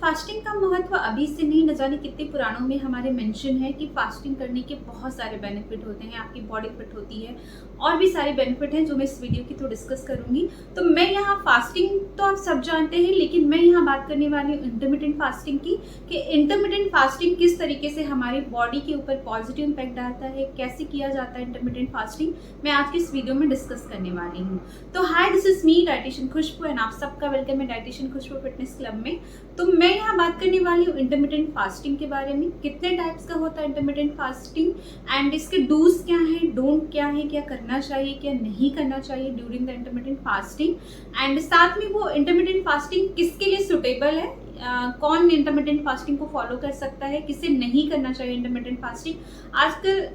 Fasting का महत्व अभी से नहीं, न जाने कितने पुराणों में हमारे मेंशन है कि फास्टिंग करने के बहुत सारे बेनिफिट होते हैं, आपकी बॉडी फिट होती है और भी सारे बेनिफिट हैं जो मैं इस वीडियो की थ्रू डिस्कस करूंगी। तो मैं यहाँ फास्टिंग तो आप सब जानते हैं, लेकिन मैं यहाँ बात करने वाली हूँ इंटरमिटेंट फास्टिंग की, कि इंटरमिटेंट फास्टिंग किस तरीके से हमारी बॉडी के ऊपर पॉजिटिव इंपैक्ट डालता है, कैसे किया जाता है इंटरमिटेंट फास्टिंग, मैं आज की इस वीडियो में डिस्कस करने वाली हूँ। तो hi, this is me dietitian Khushboo and आप सबका वेलकम है डाइटिशियन खुशबू फिटनेस क्लब में। तो मैं यहाँ बात करने वाली हूँ इंटरमिटेंट फास्टिंग के बारे में, कितने टाइप्स का होता है इंटरमिटेंट फास्टिंग एंड इसके डूज क्या हैं, डोंट क्या है, क्या करना चाहिए क्या नहीं करना चाहिए during the intermittent fasting, and साथ में वो इंटरमिटेंट फास्टिंग किसके लिए सुटेबल है, कौन इंटरमिटेंट फास्टिंग को फॉलो कर सकता है, किसे नहीं करना चाहिए इंटरमिटेंट फास्टिंग।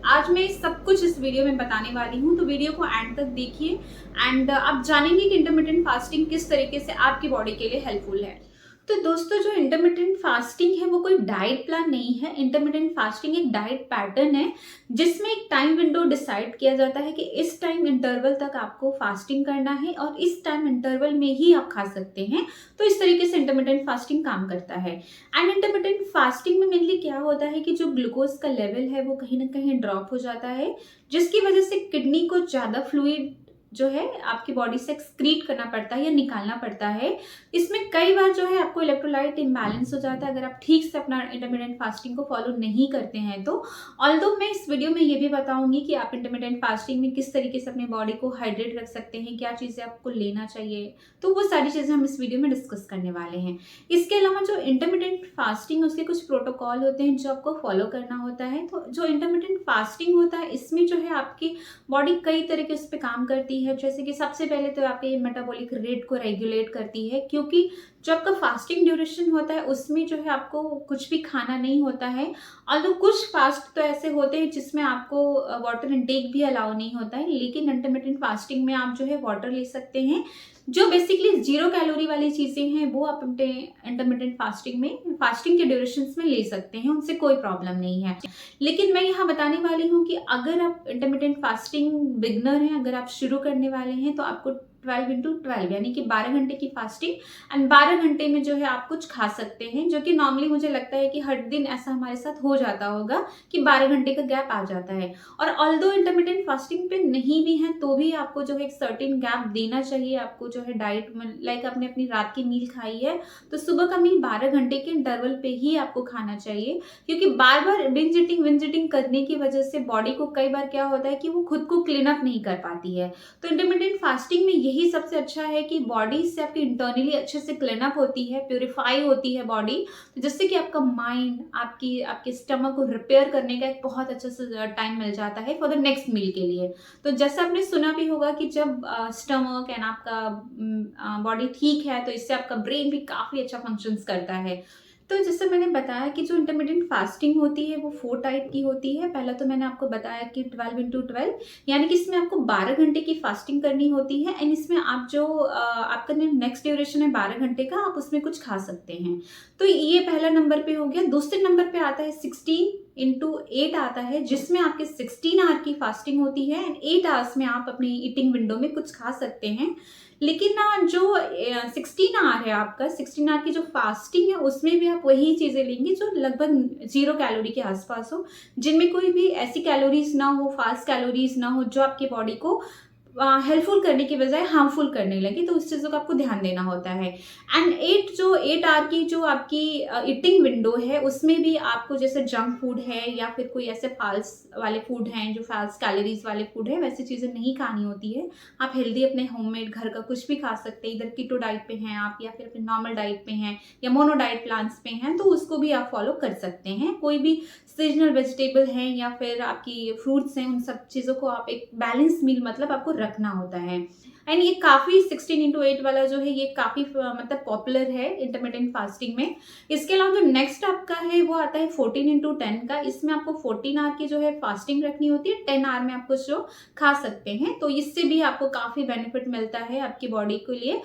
आज मैं सब कुछ इस वीडियो में बताने वाली हूँ, तो वीडियो को एंड तक देखिए एंड आप जानेंगे कि इंटरमिटेंट फास्टिंग किस तरीके से आपकी बॉडी के लिए हेल्पफुल है। तो दोस्तों, जो इंटरमिटेंट फास्टिंग है वो कोई डाइट प्लान नहीं है। इंटरमिटेंट फास्टिंग एक डाइट पैटर्न है जिसमें एक टाइम विंडो डिसाइड किया जाता है कि इस टाइम इंटरवल तक आपको फास्टिंग करना है और इस टाइम इंटरवल में ही आप खा सकते हैं। तो इस तरीके से इंटरमिटेंट फास्टिंग काम करता है। एंड इंटरमिटेंट फास्टिंग में मेनली क्या होता है कि जो ग्लूकोज का लेवल है वो कहीं ना कहीं ड्रॉप हो जाता है, जिसकी वजह से किडनी को ज़्यादा फ्लूइड जो है आपकी बॉडी से एक्सक्रीट करना पड़ता है या निकालना पड़ता है। इसमें कई बार जो है आपको इलेक्ट्रोलाइट इम्बैलेंस हो जाता है अगर आप ठीक से अपना इंटरमिटेंट फास्टिंग को फॉलो नहीं करते हैं तो। ऑल्दो मैं इस वीडियो में ये भी बताऊंगी कि आप इंटरमिटेंट फास्टिंग में किस तरीके से अपने बॉडी को हाइड्रेट रख सकते हैं, क्या चीज़ें आपको लेना चाहिए, तो वो सारी चीज़ें हम इस वीडियो में डिस्कस करने वाले हैं। इसके अलावा जो इंटरमिटेंट फास्टिंग उसके कुछ प्रोटोकॉल होते हैं जो आपको फॉलो करना होता है। तो जो इंटरमिटेंट फास्टिंग होता है इसमें जो है आपकी बॉडी कई तरह के उस पर काम करती है। जैसे कि सबसे पहले तो आपके मेटाबॉलिक रेट को रेगुलेट करती है, क्योंकि जो आपका फास्टिंग ड्यूरेशन होता है उसमें जो है आपको कुछ भी खाना नहीं होता है। और कुछ फास्ट तो ऐसे होते हैं जिसमें आपको वाटर इनटेक भी अलाउ नहीं होता है, लेकिन इंटरमिटेंट फास्टिंग में आप जो है वाटर ले सकते हैं। जो बेसिकली 0 कैलोरी वाली चीज़ें हैं वो आप अपने इंटरमिटेंट फास्टिंग के ड्यूरेशंस में ले सकते हैं, उनसे कोई प्रॉब्लम नहीं है। लेकिन मैं यहाँ बताने वाली हूँ कि अगर आप इंटरमिटेंट फास्टिंग बिगनर हैं, अगर आप शुरू करने वाले हैं, तो आपको 12x12 यानी कि 12 घंटे की फास्टिंग एंड 12 घंटे में जो है आप कुछ खा सकते हैं, जो कि नॉर्मली मुझे लगता है कि हर दिन ऐसा हमारे साथ हो जाता होगा कि 12 घंटे का गैप आ जाता है। और ऑल्दो इंटरमिटेंट फास्टिंग पे नहीं भी है तो भी आपको जो है एक सर्टेन गैप देना चाहिए। आपको जो है डाइट में लाइक आपने अपनी रात की मील खाई है तो सुबह का मील 12 घंटे के इंटरवल पे ही आपको खाना चाहिए, क्योंकि बार बार बिंज ईटिंग करने की वजह से बॉडी को कई बार क्या होता है कि वो खुद को क्लीन अप नहीं कर पाती है। तो इंटरमिटेंट फास्टिंग में यही सबसे अच्छा है कि बॉडी से आपकी इंटरनली अच्छे से क्लीन अप होती है, प्यूरिफाई होती है बॉडी, तो जिससे कि आपका माइंड आपके स्टमक को रिपेयर करने का एक बहुत अच्छा सा टाइम मिल जाता है फॉर द नेक्स्ट मील के लिए। तो जैसा आपने सुना भी होगा कि जब स्टमक एंड आपका बॉडी ठीक है तो इससे आपका ब्रेन भी काफ़ी अच्छा फंक्शंस करता है। तो जैसे मैंने बताया कि जो इंटरमिटेंट फास्टिंग होती है वो 4 टाइप की होती है। पहला तो मैंने आपको बताया कि 12x12 यानी कि इसमें आपको 12 घंटे की फास्टिंग करनी होती है एंड इसमें आप जो आपका नेक्स्ट ड्यूरेशन है 12 घंटे का, आप उसमें कुछ खा सकते हैं। तो ये पहला नंबर पे हो गया। दूसरे नंबर पे आता है 16x8 आता है, जिसमें आपके 16 आवर की फास्टिंग होती है एंड 8 आवर्स में आप अपनी ईटिंग विंडो में कुछ खा सकते हैं। लेकिन ना जो 16 आवर है आपका, 16 आवर की जो फास्टिंग है उसमें भी आप वही चीज़ें लेंगे जो लगभग 0 कैलोरी के आसपास हो, जिनमें कोई भी ऐसी कैलोरीज ना हो, फास्ट कैलोरीज ना हो जो आपकी बॉडी को हेल्पफुल करने की बजाय हार्मफुल करने लगे। तो उस चीज़ों का आपको ध्यान देना होता है। एंड 8 आवर की जो आपकी ईटिंग विंडो है उसमें भी आपको जैसे जंक फूड है या फिर कोई ऐसे फाल्स वाले फूड हैं जो फास्ट कैलोरीज वाले फूड है, वैसी चीज़ें नहीं खानी होती है। आप हेल्दी अपने होममेड घर का कुछ भी खा सकते हैं। इधर कीटो डाइट पे हैं आप या फिर अपने नॉर्मल डाइट पे हैं या मोनो डाइट प्लान्स पे हैं तो उसको भी आप फॉलो कर सकते हैं। कोई भी सीजनल वेजिटेबल हैं या फिर आपकी फ्रूट्स हैं, उन सब चीज़ों को आप एक बैलेंस मील मतलब आपको रखना होता है। एंड ये काफ़ी 16x8 वाला जो है ये काफ़ी मतलब पॉपुलर है इंटरमिटेंट फास्टिंग में। इसके अलावा जो नेक्स्ट आपका है वो आता है 14x10 का। इसमें आपको 14 आवर की जो है फास्टिंग रखनी होती है, 10 आवर में आप कुछ जो खा सकते हैं। तो इससे भी आपको काफ़ी बेनिफिट मिलता है आपकी बॉडी के लिए।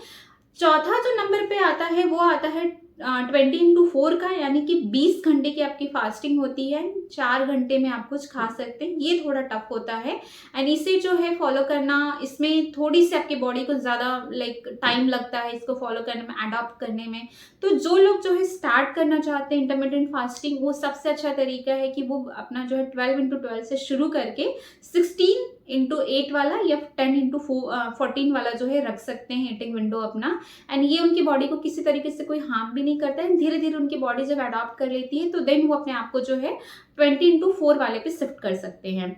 चौथा जो नंबर पे आता है वो आता है 20/4 का, यानी कि 20 घंटे की आपकी फास्टिंग होती है। 4 घंटे में आप कुछ खा सकते हैं, ये थोड़ा टफ होता है एंड इसे जो है फॉलो करना, इसमें थोड़ी सी आपकी बॉडी को ज़्यादा टाइम लगता है इसको फॉलो करने में, अडॉप्ट करने में। तो जो लोग जो है स्टार्ट करना चाहते हैं इंटरमिटेंट फास्टिंग, वो सबसे अच्छा तरीका है कि वो अपना जो है 12/12 से शुरू करके 16/8 वाला या 10/14 वाला जो है रख सकते हैं ईटिंग विंडो अपना। एंड ये उनकी बॉडी को किसी तरीके से कोई हार्म भी नहीं करता है। धीरे धीरे उनकी बॉडी जब अडॉप्ट कर लेती है तो देन वो अपने आप को जो है 20/4 वाले पे शिफ्ट कर सकते हैं।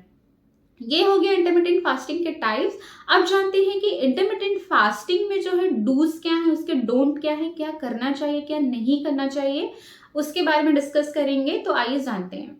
ये हो गया इंटरमिटेंट फास्टिंग के टाइप्स। अब जानते हैं कि इंटरमिटेंट फास्टिंग में जो है डूज क्या है, उसके डोंट क्या है, क्या करना चाहिए क्या नहीं करना चाहिए, उसके बारे में डिस्कस करेंगे। तो आइए जानते हैं।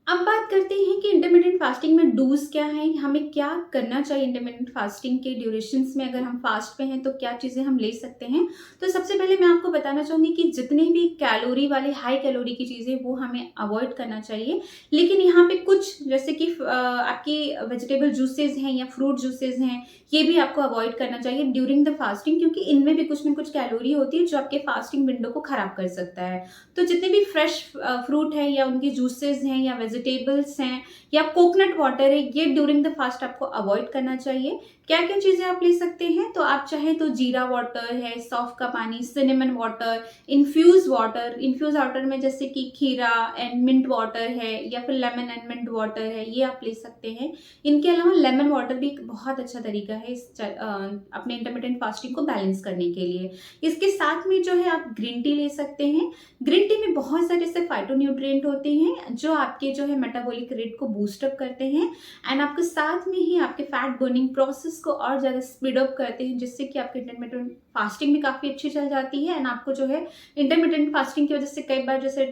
अब बात करते हैं कि इंटरमिटेंट फास्टिंग में डूज क्या है, हमें क्या करना चाहिए इंटरमिटेंट फास्टिंग के ड्यूरेशंस में। अगर हम फास्ट पे हैं तो क्या चीज़ें हम ले सकते हैं। तो सबसे पहले मैं आपको बताना चाहूँगी कि जितने भी कैलोरी वाले हाई कैलोरी की चीज़ें वो हमें अवॉइड करना चाहिए। लेकिन यहाँ पे कुछ जैसे कि आपकी वेजिटेबल जूसेज हैं या फ्रूट जूसेज हैं, ये भी आपको अवॉइड करना चाहिए ड्यूरिंग द फास्टिंग, क्योंकि इनमें भी कुछ ना कुछ कैलोरी होती है जो आपके फास्टिंग विंडो को खराब कर सकता है। तो जितने भी फ्रेश फ्रूट है या उनकी जूसेज हैं या वेजिटेबल्स हैं या कोकोनट वाटर है, ये ड्यूरिंग द फास्ट आपको अवॉइड करना चाहिए। क्या क्या चीज़ें आप ले सकते हैं, तो आप चाहे तो जीरा वाटर है, सौंफ का पानी, सिनेमन वाटर, इन्फ्यूज वाटर में जैसे कि खीरा एंड मिंट वाटर है या फिर लेमन एंड मिंट वाटर है, ये आप ले सकते हैं। इनके अलावा लेमन वाटर भी एक बहुत अच्छा तरीका है अपने इंटरमिटेंट फास्टिंग को बैलेंस करने के लिए। इसके साथ में जो है आप ग्रीन टी ले सकते हैं। ग्रीन टी में बहुत सारे ऐसे फाइटोन्यूट्रिएंट होते हैं जो आपके जो है मेटाबॉलिक रेट को बूस्ट अप करते हैं एंड आपके साथ में ही आपके फैट बर्निंग प्रोसेस को और ज़्यादा स्पीड अप करते हैं, जिससे कि आपकी इंटरमिटेंट फास्टिंग भी काफ़ी अच्छी चल जाती है। एंड आपको जो है इंटरमिटेंट फास्टिंग की वजह से कई बार जैसे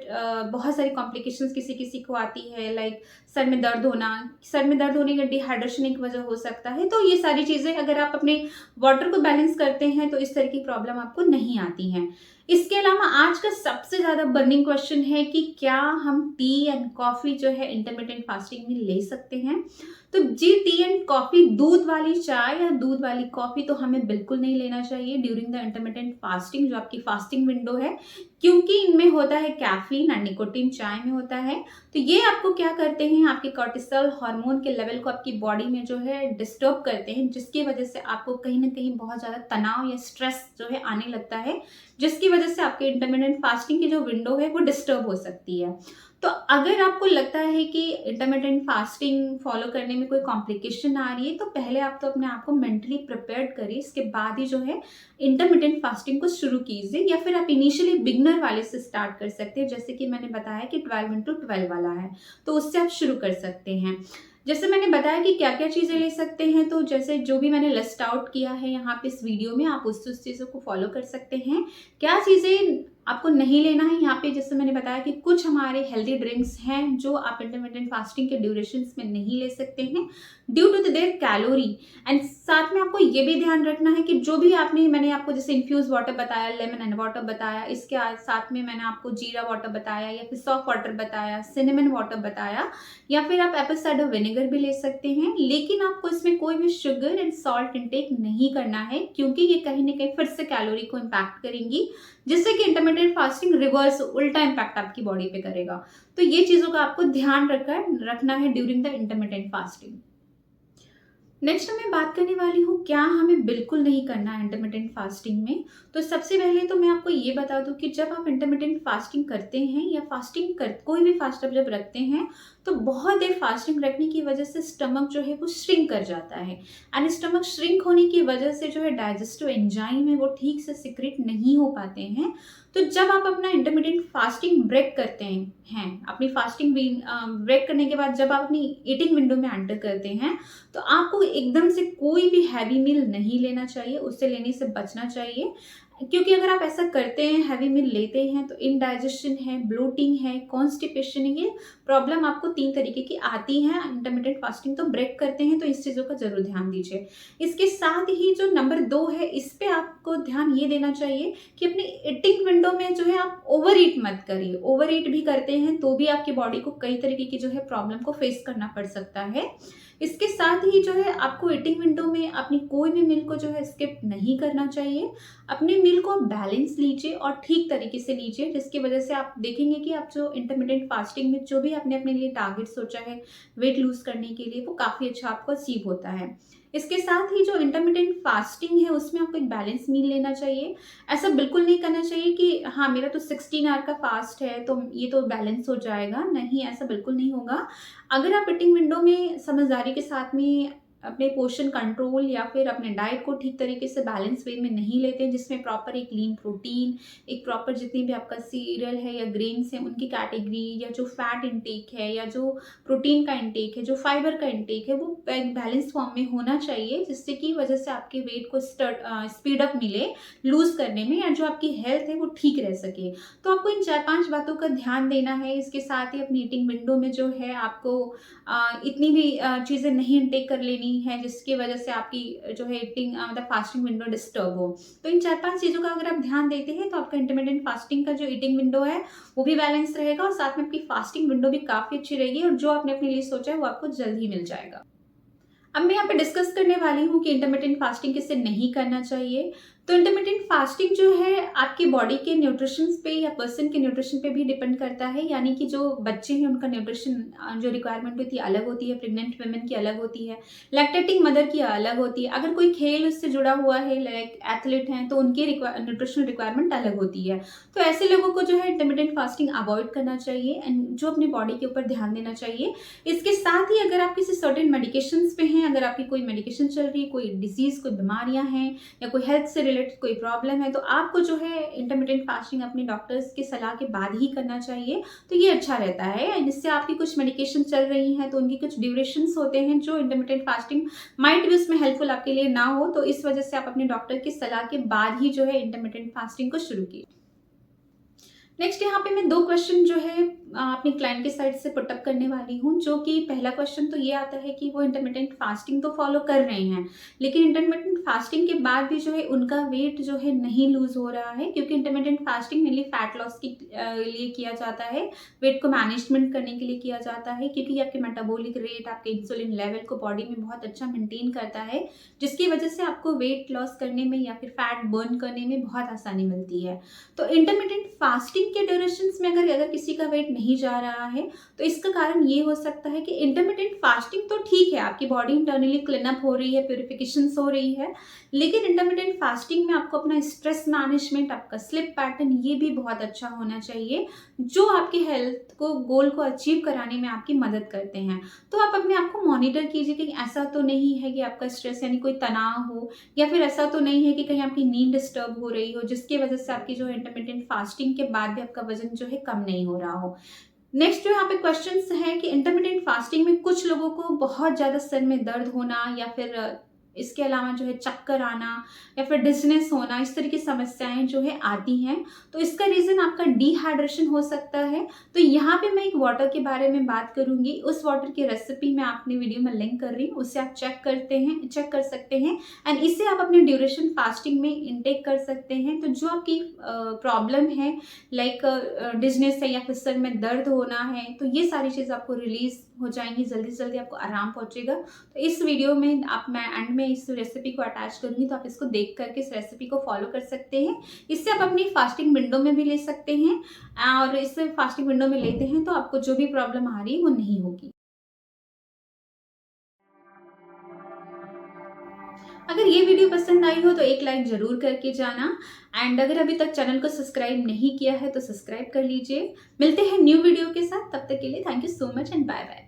बहुत सारी कॉम्प्लिकेशंस किसी किसी को आती है, लाइक सर में दर्द होने का डिहाइड्रेशन एक वजह हो सकता है। तो ये सारी चीज़ें अगर आप अपने वाटर को बैलेंस करते हैं तो इस तरह की प्रॉब्लम आपको नहीं आती हैं। इसके अलावा आज का सबसे ज़्यादा बर्निंग क्वेश्चन है कि क्या हम टी एंड कॉफ़ी जो है इंटरमिटेंट फास्टिंग में ले सकते हैं। तो जी, टी एंड कॉफ़ी, दूध वाली चाय या दूध वाली कॉफ़ी तो हमें बिल्कुल नहीं लेना चाहिए ड्यूरिंग द इंटरमिटेंट फास्टिंग, जो आपकी फास्टिंग विंडो है, क्योंकि इनमें होता है कैफीन एंड निकोटीन, चाय में होता है। तो ये आपको क्या करते हैं, आपके कॉर्टिसोल हार्मोन के लेवल को आपकी बॉडी में जो है डिस्टर्ब करते हैं, जिसकी वजह से आपको कहीं ना कहीं बहुत ज़्यादा तनाव या स्ट्रेस जो है आने लगता है, जिसकी वजह से आपके इंटरमिटेंट फास्टिंग की जो विंडो है वो डिस्टर्ब हो सकती है। तो अगर आपको लगता है कि इंटरमिटेंट फास्टिंग फॉलो करने में कोई कॉम्प्लिकेशन आ रही है, तो पहले आप तो अपने आप को मेंटली प्रिपेयर्ड करिए, इसके बाद ही जो है इंटरमिटेंट फास्टिंग को शुरू कीजिए। या फिर आप इनिशियली बिगनर वाले से स्टार्ट कर सकते हैं, जैसे कि मैंने बताया कि 12/12 वाला है, तो उससे आप शुरू कर सकते हैं। जैसे मैंने बताया कि क्या क्या चीज़ें ले सकते हैं, तो जैसे जो भी मैंने लिस्ट आउट किया है यहाँ पे इस वीडियो में, आप उस चीज़ों को फॉलो कर सकते हैं। क्या चीज़ें आपको नहीं लेना है यहाँ पे, जैसे मैंने बताया कि कुछ हमारे हेल्दी ड्रिंक्स हैं जो आप इंटरमिटेंट फास्टिंग के ड्यूरेशंस में नहीं ले सकते हैं due to their calorie. And साथ में आपको ये भी ध्यान रखना है कि जो भी मैंने आपको जैसे इन्फ्यूज वाटर बताया, लेमन एंड वाटर बताया, इसके साथ में मैंने आपको जीरा वाटर बताया या फिर सौंफ वाटर बताया, सिनेमन वाटर बताया, या फिर आप एप्पल साइडर विनेगर भी ले सकते हैं। लेकिन आपको इसमें कोई भी शुगर एंड सॉल्ट इंटेक नहीं करना है, क्योंकि ये कहीं ना कहीं फिर से कैलोरी को इम्पैक्ट करेंगी, जिससे कि इंटरमिटेंट फास्टिंग रिवर्स उल्टा इम्पैक्ट आपकी बॉडी पे करेगा। तो ये चीज़ों का आपको ध्यान रखना है during the intermittent fasting. Next मैं बात करने वाली हूँ क्या हमें बिल्कुल नहीं करना है इंटरमिटेंट फास्टिंग में। तो सबसे पहले तो मैं आपको ये बता दूँ कि जब आप इंटरमिटेंट फास्टिंग करते हैं या कोई भी फास्ट आप जब रखते हैं, तो बहुत देर फास्टिंग रखने की वजह से स्टमक जो है वो श्रिंक कर जाता है। एंड स्टमक श्रिंक होने की वजह से जो है डाइजेस्टिव एंजाइम है वो ठीक से सिक्रेट नहीं हो पाते हैं। तो जब आप अपना इंटरमिटेंट फास्टिंग ब्रेक करते हैं, अपनी फास्टिंग ब्रेक करने के बाद जब आप अपनी ईटिंग विंडो में एंटर करते हैं, तो आपको एकदम से कोई भी हैवी मील नहीं लेना चाहिए, उससे लेने से बचना चाहिए। क्योंकि अगर आप ऐसा करते हैं, हैवी मील लेते हैं, तो इनडाइजेशन है, ब्लोटिंग है, कॉन्स्टिपेशन है, ये प्रॉब्लम आपको 3 तरीके की आती हैं। इंटरमिटेंट फास्टिंग तो ब्रेक करते हैं, तो इस चीज़ों का जरूर ध्यान दीजिए। इसके साथ ही जो नंबर 2 है, इस पे आपको ध्यान ये देना चाहिए कि अपनी ईटिंग विंडो में जो है आप ओवर ईट मत करिए। ओवर ईट भी करते हैं तो भी आपकी बॉडी को कई तरीके की जो है प्रॉब्लम को फेस करना पड़ सकता है। इसके साथ ही जो है आपको ईटिंग विंडो में अपनी कोई भी मील को जो है स्किप नहीं करना चाहिए। अपने मील को बैलेंस लीजिए और ठीक तरीके से लीजिए, जिसकी वजह से आप देखेंगे कि आप जो इंटरमिटेंट फास्टिंग में जो भी आपने अपने लिए टारगेट सोचा है वेट लूज करने के लिए, वो काफ़ी अच्छा आपको अचीव होता है। इसके साथ ही जो इंटरमिटेंट फास्टिंग है उसमें आपको एक बैलेंस मील लेना चाहिए। ऐसा बिल्कुल नहीं करना चाहिए कि हाँ मेरा तो 16 आवर का फास्ट है तो ये तो बैलेंस हो जाएगा, नहीं ऐसा बिल्कुल नहीं होगा। अगर आप ईटिंग विंडो में समझदारी के साथ में अपने पोर्शन कंट्रोल या फिर अपने डाइट को ठीक तरीके से बैलेंस वे में नहीं लेते हैं, जिसमें प्रॉपर एक लीन प्रोटीन, एक प्रॉपर जितनी भी आपका सीरियल है या ग्रेन्स हैं उनकी कैटेगरी, या जो फैट इंटेक है या जो प्रोटीन का इंटेक है, जो फाइबर का इंटेक है, वो बैलेंस फॉर्म में होना चाहिए, जिससे कि वजह से आपके वेट को स्पीड अप मिले लूज करने में, या जो आपकी हेल्थ है वो ठीक रह सके। तो आपको इन 4-5 बातों का ध्यान देना है। इसके साथ ही अपनी ईटिंग विंडो में जो है आपको इतनी भी चीज़ें नहीं इंटेक कर लेनी है जिसकी वजह से आपकी जो है ईटिंग मतलब फास्टिंग विंडो डिस्टर्ब हो। तो इन 4-5 चीज़ों का अगर आप ध्यान देते हैं तो आपका इंटरमिटेंट फास्टिंग का जो ईटिंग विंडो है वो भी बैलेंस रहेगा और साथ में आपकी फास्टिंग विंडो भी काफ़ी अच्छी रहेगी और जो आपने अपने लिए सोचा है वो आपको जल्द ही मिल जाएगा। अब मैं यहाँ पे डिस्कस करने वाली हूँ कि इंटरमिटेंट फास्टिंग किसे नहीं करना चाहिए। तो इंटरमिटेंट फास्टिंग जो है आपकी बॉडी के न्यूट्रिशन पे या पर्सन के न्यूट्रिशन पे भी डिपेंड करता है, यानी कि जो बच्चे हैं उनका न्यूट्रिशन जो रिक्वायरमेंट होती है अलग होती है, प्रेग्नेंट वुमेन की अलग होती है, लैक्टेटिंग मदर की अलग होती है, अगर कोई खेल उससे जुड़ा हुआ है लाइक एथलीट हैं तो उनकी न्यूट्रिशनल रिक्वायरमेंट अलग होती है। तो ऐसे लोगों को जो है इंटरमिटेंट फास्टिंग अवॉइड करना चाहिए एंड जो अपनी बॉडी के ऊपर ध्यान देना चाहिए। इसके साथ ही अगर आप किसी सर्टेन मेडिकेशंस पे हैं, अगर आपकी कोई मेडिकेशन चल रही है, कोई डिजीज़, कोई बीमारियां हैं या कोई हेल्थ से रिलेटेड कोई प्रॉब्लम है, तो आपको जो है इंटरमिटेंट फास्टिंग अपने डॉक्टर्स की सलाह के बाद ही करना चाहिए। तो ये अच्छा रहता है। जिससे आपकी कुछ मेडिकेशन चल रही हैं तो उनकी कुछ ड्यूरेशंस होते हैं जो इंटरमिटेंट फास्टिंग माइट भी उसमें हेल्पफुल आपके लिए ना हो, तो इस वजह से आप अपने डॉक्टर की सलाह के बाद ही जो है इंटरमिटेंट फास्टिंग को शुरू कीजिए। नेक्स्ट यहाँ पे मैं 2 क्वेश्चन जो है अपनी क्लाइंट के साइड से पुटअप करने वाली हूँ, जो कि पहला क्वेश्चन तो ये आता है कि वो इंटरमिटेंट फास्टिंग तो फॉलो कर रहे हैं लेकिन इंटरमिटेंट फास्टिंग के बाद भी जो है उनका वेट जो है नहीं लूज हो रहा है, क्योंकि intermittent fasting mainly fat loss के लिए किया जाता है, वेट को मैनेजमेंट करने के लिए किया जाता है, क्योंकि आपके मेटाबॉलिक रेट, आपके इंसुलिन लेवल को बॉडी में बहुत अच्छा मेंटेन करता है, जिसकी वजह से आपको वेट लॉस करने में या फिर फैट बर्न करने में बहुत आसानी मिलती है। तो इंटरमिटेंट फास्टिंग के ड्यूरेशंस में अगर किसी का वेट नहीं जा रहा है तो इसका कारण ये हो सकता है कि इंटरमिटेंट फास्टिंग तो ठीक है, आपकी बॉडी इंटरनली क्लीन अप हो रही है, प्यूरिफिकेशंस हो रही है, लेकिन इंटरमिटेंट फास्टिंग में आपको अपना स्ट्रेस मैनेजमेंट, आपका स्लीप पैटर्न ये भी बहुत अच्छा होना चाहिए, जो आपकी हेल्थ को गोल को अचीव कराने में आपकी मदद करते हैं। तो आप अपने आप को मॉनिटर कीजिए कि ऐसा तो नहीं है कि आपका स्ट्रेस यानी कोई तनाव हो, या फिर ऐसा तो नहीं है कि कहीं आपकी नींद डिस्टर्ब हो रही हो जिसकी वजह से आपकी जो इंटरमिटेंट फास्टिंग के बाद भी आपका वजन जो है कम नहीं हो रहा हो। नेक्स्ट जो यहाँ पे क्वेश्चंस हैं कि इंटरमिटेंट फास्टिंग में कुछ लोगों को बहुत ज़्यादा सर में दर्द होना या फिर इसके अलावा जो है चक्कर आना या फिर डिजनेस होना, इस तरह की समस्याएं जो है आती हैं, तो इसका रीज़न आपका डिहाइड्रेशन हो सकता है। तो यहाँ पे मैं एक वाटर के बारे में बात करूँगी, उस वाटर की रेसिपी मैं अपने वीडियो में लिंक कर रही हूँ, उससे आप चेक कर सकते हैं एंड इससे आप अपने ड्यूरेशन फास्टिंग में इनटेक कर सकते हैं। तो जो आपकी प्रॉब्लम है लाइक डिजनेस है या फिर सर में दर्द होना है, तो ये सारी चीज़ आपको रिलीज हो जाएंगी, जल्दी से जल्दी आपको आराम पहुँचेगा। तो इस वीडियो में मैं एंड में इस रेसिपी को अटैच करूंगी, तो आप इसको देख करके इस रेसिपी को फॉलो कर सकते हैं। इससे आप अपनी फास्टिंग विंडो में भी ले सकते हैं और इससे फास्टिंग विंडो में लेते हैं तो आपको जो भी प्रॉब्लम आ रही है वो नहीं होगी। अगर ये वीडियो पसंद आई हो तो एक लाइक जरूर करके जाना एंड अगर अभी तक चैनल को सब्सक्राइब नहीं किया है तो सब्सक्राइब कर लीजिए। मिलते हैं न्यू वीडियो के साथ, तब तक के लिए thank you so much and bye bye.